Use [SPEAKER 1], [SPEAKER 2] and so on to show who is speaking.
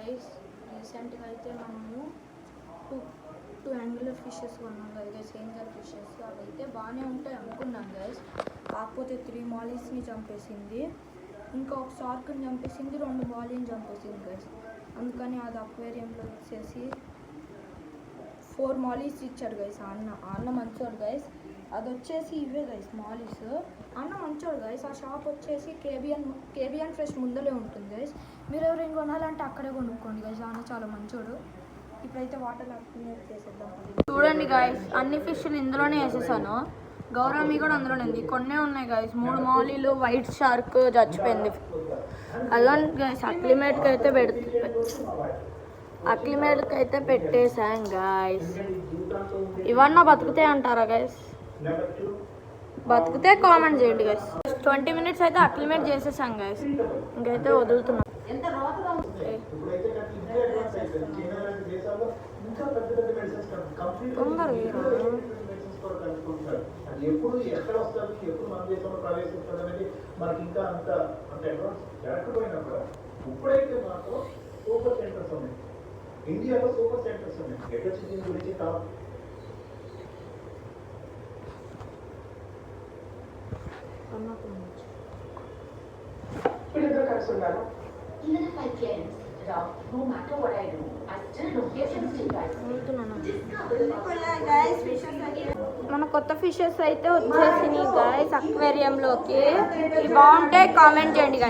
[SPEAKER 1] Guys, రీసెంట్గా అయితే మనము టూ యాంగులర్ ఫిషెస్ కొన్నాం కదా గైస్, ఏంజల్ ఫిషెస్. అవి అయితే బాగానే ఉంటాయి అనుకున్నాం గైస్, కాకపోతే 3 మాలీస్ని చంపేసింది, ఇంకా ఒక షార్క్ని చంపేసింది, 2 మాలీని చంపేసింది గైస్. అందుకని అది అక్వేరియంలో ఇచ్చేసి 4 మాలీస్ ఇచ్చాడు గైస్. అన్న మంచోడు గైస్. అది వచ్చేసి ఇవే గైస్ మాలీస్. అన్న మంచోడు గైస్. ఆ షాప్ వచ్చేసి కేబిఎన్ ఫ్రెష్ ముందలే ఉంటుంది గైస్. మీరు ఎవరైనా కొనాలంటే అక్కడే కొనుక్కోండి గైస్. అన్న చాలా మంచోడు. ఇప్పుడైతే వాటర్ అక్యుమిలేట్ చేసేద్దాం. చూడండి గైస్, అన్ని ఫిష్లు ఇందులోనే వేసేసాను. గౌరమి కూడా అందులోనే ఉంది. కొన్నే ఉన్నాయి గైస్, 3 మాలీలు, వైట్ షార్క్ చచ్చిపోయింది. అదని గైస్ అక్లిమేట్కి అయితే పెట్టేసాం గైస్. ఇవన్నా బతుకుతాయి అంటారా గైస్? బతుకుతే కామెంట్ చేయండి గైస్. 20 మినిట్స్ అయితే అక్లిమేట్ చేసేసాం గైస్. ఇంకైతే వదులుతున్నాం.
[SPEAKER 2] ఎప్పుడు ఎక్కడ వస్తుంది, ఎప్పుడు మన దేశంలో ప్రవేశిస్తుంది అనేది మనకి ఇంకా అంత అడ్వాన్స్ జరగకపోయినా కూడా ఇప్పుడైతే మాత్రం సూపర్ సెంటర్స్ ఉన్నాయి. ఇండియాలో సూపర్ సెంటర్స్ ఉన్నాయి. ఎక్కడ దీని గురించి కాదు. వీళ్ళిద్దరు కలిసి ఉన్నారు. No matter what I do, I still don't get anything right.
[SPEAKER 1] మన కొత్త ఫిషెస్ అయితే వచ్చేసినాయి గైస్ అక్వేరియంలోకి. బాగుంటే కామెంట్ చేయండి గైస్.